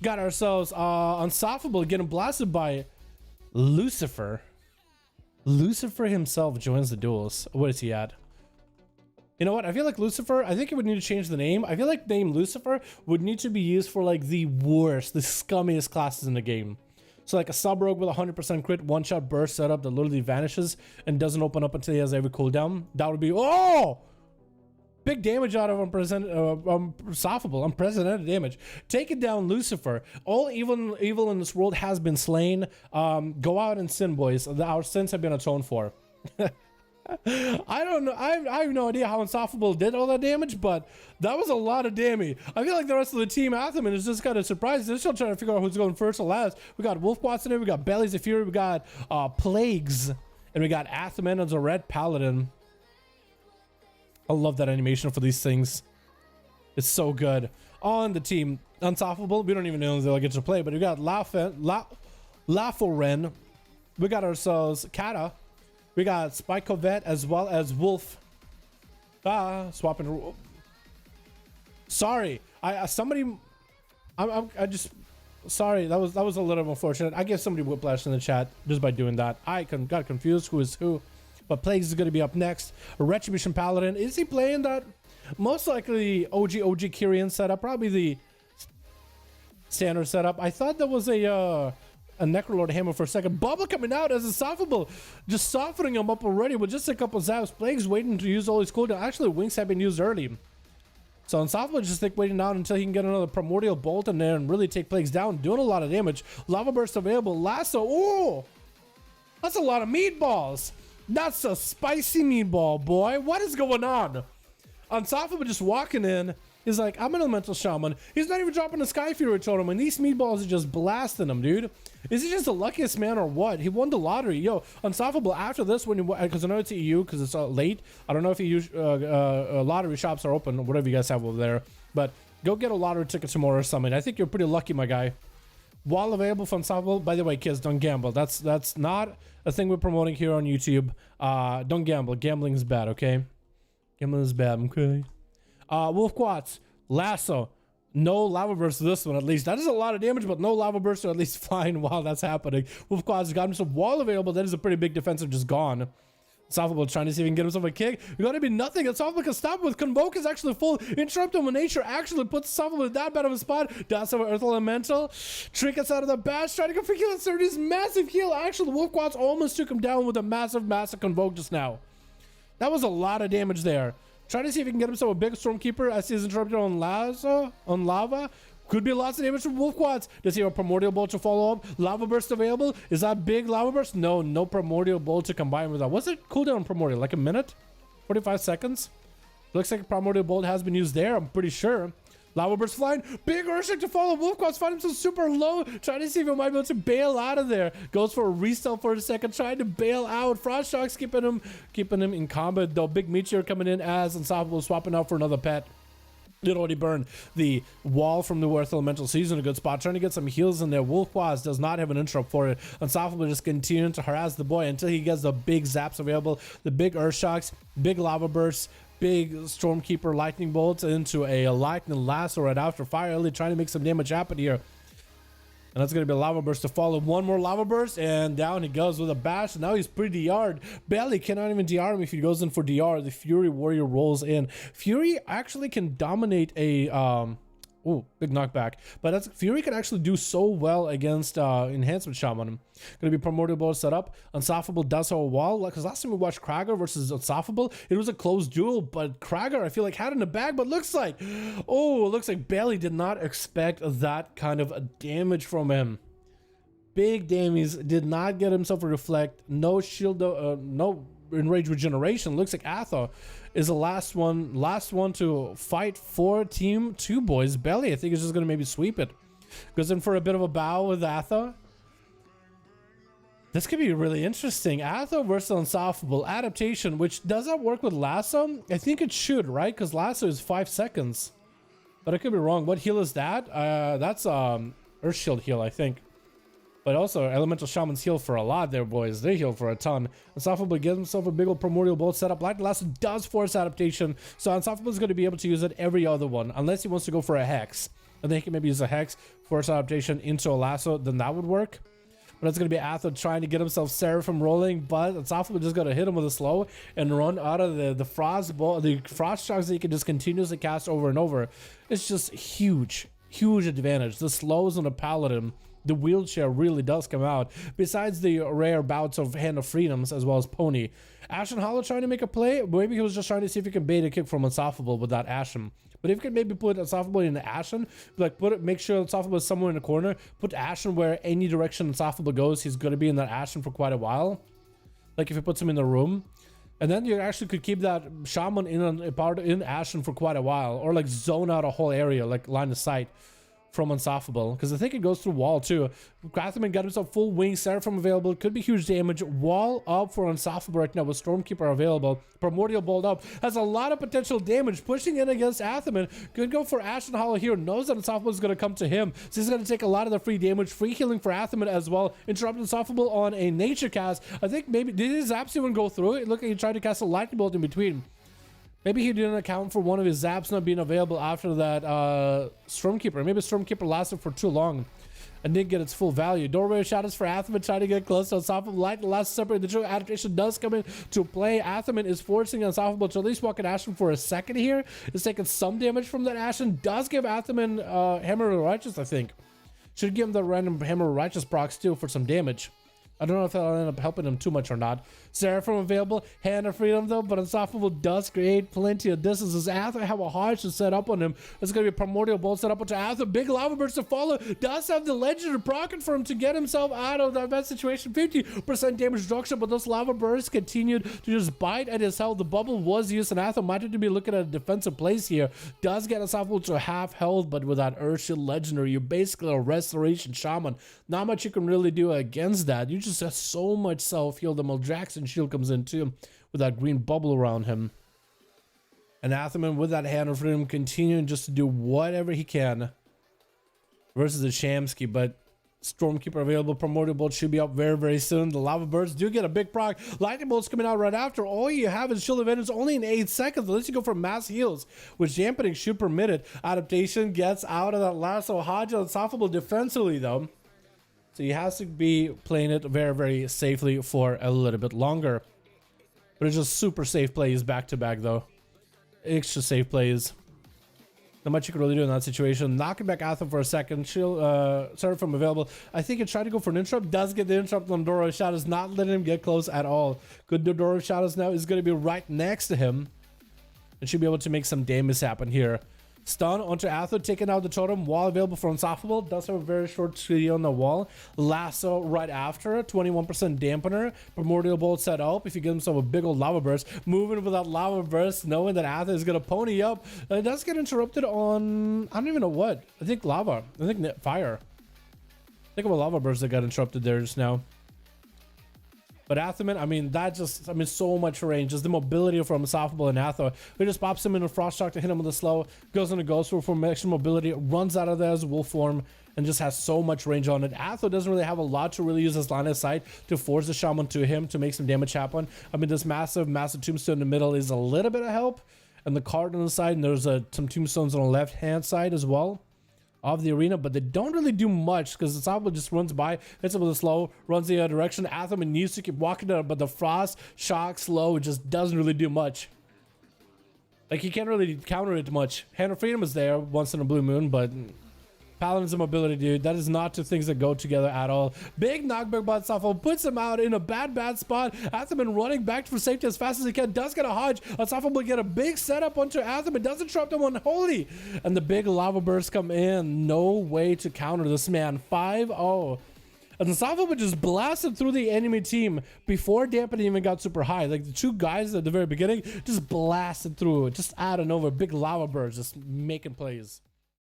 Got ourselves Unstoppable getting blasted by Lucifer. Lucifer himself joins the duels. What is he at? You know what? I feel like Lucifer, I think it would need to change the name. I feel like the name Lucifer would need to be used for like the worst, the scummiest classes in the game. So like a sub-rogue with 100% crit, one-shot burst setup that literally vanishes and doesn't open up until he has every cooldown. That would be, oh! Big damage out of unprecedented damage. Take it down, Lucifer. All evil in this world has been slain. Go out and sin, boys. Our sins have been atoned for. I don't know. I have no idea how Unstoppable did all that damage, but that was a lot of damage. I feel like the rest of the team Athaman is just kind of surprised. They're still trying to figure out who's going first or last. We got Wolf Quats in there. We got Bellies of Fury. We got Plagues. And we got Athaman as a Red Paladin. I love that animation for these things. It's so good. On the team Unstoppable, we don't even know if they'll get to play, but we got Laforen. We got ourselves Kata. We got Spike Covette as well as Wolf. Swapping. Sorry, sorry. That was a little unfortunate. I gave somebody whiplash in the chat just by doing that. I got confused who is who. But Plagues is going to be up next. A Retribution Paladin. Is he playing that? Most likely OG Kyrian setup. Probably the standard setup. I thought that was a Necrolord Hammer for a second. Bubba coming out as Unstoppable. Just softening him up already with just a couple zaps. Plagues waiting to use all his cooldown. Actually, Wings have been used early. So Unstoppable just waiting out until he can get another Primordial Bolt and then really take Plagues down. Doing a lot of damage. Lava Burst available. Lasso. Oh! That's a lot of meatballs. That's a spicy meatball, boy. What is going on? Unstoppable just walking in. He's like, I'm an Elemental Shaman. He's not even dropping a Sky Fury totem, and these meatballs are just blasting him, dude. Is he just the luckiest man or what? He won the lottery. Yo, Unstoppable after this, when because I know it's EU because it's late. I don't know if lottery shops are open or whatever you guys have over there. But go get a lottery ticket tomorrow or something. I think you're pretty lucky, my guy. While available for Unstoppable, by the way, kids, don't gamble. That's not a thing we're promoting here on YouTube. Don't gamble. Gambling is bad, okay? Gambling is bad, okay? Wolf Quats, Lasso, no Lava Burst to this one at least. That is a lot of damage, but no Lava Burst to at least flying while that's happening. Wolf Quats got himself wall available. That is a pretty big defensive just gone. Unstoppable trying to see if he can get himself a kick. You're gonna be nothing. Unstoppable can stop with Convoke is actually full. Interrupted with Nature actually puts Unstoppable in that bad of a spot. Does have an Earth Elemental. Trick us out of the bash. Trying to go for heal and start his massive heal. Actually, the Wolf Quats almost took him down with a massive Convoke just now. That was a lot of damage there. Trying to see if he can get himself a big Stormkeeper. I see he's interrupted on Lava. Could be lots of damage from Wolf Quads. Does he have a Primordial Bolt to follow up? Lava Burst available? Is that big Lava Burst? No Primordial Bolt to combine with that. What's it cooldown on Primordial? Like a minute? 45 seconds? Looks like Primordial Bolt has been used there, I'm pretty sure. Lava Burst flying. Big Earthshake to follow. Wolf Quads find himself super low. Trying to see if he might be able to bail out of there. Goes for a restyle for a second. Trying to bail out. Frost Shock's keeping him in combat though. Big Meteor coming in as Unstoppable, swapping out for another pet. It already burned the wall from the Earth Elemental. So he's in a good spot. Trying to get some heals in there. Wolf Quaz does not have an interrupt for it. Unstoppable just continuing to harass the boy until he gets the big zaps available. The big Earth Shocks, big Lava Bursts, big Stormkeeper Lightning Bolts into a Lightning Lasso right after Fire Elite, trying to make some damage happen here. And that's going to be a Lava Burst to follow. One more Lava Burst, and down he goes with a bash. And now he's pretty DR'd. Belly cannot even DR him if he goes in for DR. The Fury Warrior rolls in. Fury actually can dominate a... oh, big knockback. But Fury can actually do so well against Enhancement Shaman. Going to be Primordial Bolt set up. Unstoppable does have a wall. Because last time we watched Krager versus Unstoppable, it was a close duel. But Krager, I feel like, had it in the bag. But looks like... oh, it looks like Belly did not expect that kind of damage from him. Big damage. Did not get himself a reflect. No shield... no Enrage Regeneration. Looks like Atha is the last one to fight for Team 2 boys. Belly, I think, is just going to maybe sweep it. Goes in for a bit of a bow with Atha. This could be really interesting. Atha versus Unstoppable. Adaptation, which does that work with Lasso? I think it should, right? Because Lasso is 5 seconds. But I could be wrong. What heal is that? That's Earth Shield heal, I think. But also, Elemental Shamans heal for a lot there, boys. They heal for a ton. Unstoppable gives himself a big old Primordial Bolt setup. Lightning Lasso does force adaptation, so Unstoppable is going to be able to use it every other one, unless he wants to go for a Hex. and then he can maybe use a Hex, force adaptation into a lasso, then that would work. But it's going to be Atho trying to get himself Seraphim rolling, but Unstoppable just going to hit him with a slow and run out of the frost shocks that you can just continuously cast over and over. It's just huge advantage. The slows on the Paladin, the wheelchair really does come out, besides the rare bouts of Hand of Freedoms as well as Pony. Ashen Hollow trying to make a play. Maybe he was just trying to see if he can bait a kick from Unstoppable with that Ashen. But if you could maybe put Unstoppable in the Ashen, like make sure Unstoppable is somewhere in the corner, put Ashen where any direction Unstoppable goes, he's going to be in that Ashen for quite a while. Like if he puts him in the room. And then you actually could keep that Shaman in Ashen for quite a while, or like zone out a whole area, like line of sight from Unstoppable, because I think it goes through wall too. Athman got himself full wing, Seraphim available, could be huge damage. Wall up for Unstoppable right now with Stormkeeper available. Primordial Bolt up has a lot of potential damage, pushing in against Athman. Could go for Ashen Hollow here, knows that Unstoppable is going to come to him, so he's going to take a lot of the free damage. Free healing for Athman as well. Interrupt Unstoppable on a nature cast. I think maybe did his zaps even go through it? Look, he tried to cast a lightning bolt in between. Maybe he didn't account for one of his zaps not being available after that Stormkeeper. Maybe Stormkeeper lasted for too long and didn't get its full value. Doorway Shadows for Athman trying to get close to Unstoppable. Light the last separate. The true adaptation does come in to play. Athman is forcing Unstoppable to at least walk an Ashen for a second here. It's taking some damage from that Ashen. Does give Athman Hammer of the Righteous, I think. Should give him the random Hammer of the Righteous procs too for some damage. I don't know if that'll end up helping him too much or not. Seraphim available, Hand of Freedom though, but Unstoppable does create plenty of distances. Atho have a Hodge to set up on him. It's going to be a Primordial Bolt set up onto Atho. Big Lava Burst to follow. Does have the Legend of Proccant for him to get himself out of that bad situation. 50% damage reduction, but those Lava Bursts continued to just bite at his health. The bubble was used, and Atho might have to be looking at a defensive place here. Does get Unstoppable to half health, but with that Earthshield Legendary, you're basically a Restoration Shaman. Not much you can really do against that. You just have so much self-heal. The Maldraxxan shield comes in too with that green bubble around him. And Athman with that Hand of Freedom continuing just to do whatever he can versus the Shamsky, but Stormkeeper available. Primordial Bolt should be up very soon. The Lava Birds do get a big proc. Lightning Bolt's coming out right after. All you have is Shield of Vengeance only in 8 seconds, unless you go for mass heals, which dampening should permit it. Adaptation gets out of that lasso. Hodge Unstoppable defensively though, so he has to be playing it very safely for a little bit longer. But it's just super safe plays back to back though. Extra safe plays. Not much you can really do in that situation. Knocking back Atho for a second. Seraphim available. I think he tried to go for an interrupt. Does get the interrupt on Door of Shadows. Not letting him get close at all. Good. Door of Shadows now is going to be right next to him. And should be able to make some damage happen here. Stun onto Atho, taking out the totem. Wall available for Unstoppable. Does have a very short CD on the wall. Lasso right after. 21% dampener. Primordial Bolt set up. If you give himself a big old Lava Burst. Moving with that Lava Burst, knowing that Atho is going to pony up. It does get interrupted on, I don't even know what. I think lava. I think fire. Think of a Lava Burst that got interrupted there just now. But Athman, I mean, that just, I mean, so much range. Just the mobility from Unstoppable and Atho. He just pops him in a Frost Shock to hit him with a slow, goes into Ghost Roar for extra mobility, runs out of there as wolf form, and just has so much range on it. Atho doesn't really have a lot to really use his line of sight to force the Shaman to him to make some damage happen. I mean, this massive tombstone in the middle is a little bit of help, and the card on the side, and there's some tombstones on the left-hand side as well of the arena, but they don't really do much because the Unstoppable just runs by, hits him with a slow, runs the other direction. Athman needs to keep walking there, but the Frost Shock slow just doesn't really do much. Like, he can't really counter it much. Hand of Freedom is there once in a blue moon, but Paladin's a mobility, dude. That is not two things that go together at all. Big knockback by Unstoppable, puts him out in a bad spot. Athman running back for safety as fast as he can. Does get a Hodge. Unstoppable get a big setup onto Athman. Doesn't trap them on Holy. And the big Lava Bursts come in. No way to counter this man. 5-0. And Unstoppable just blasted through the enemy team before dampening even got super high. Like, the two guys at the very beginning just blasted through it. Just out of nowhere. Big Lava Bursts just making plays.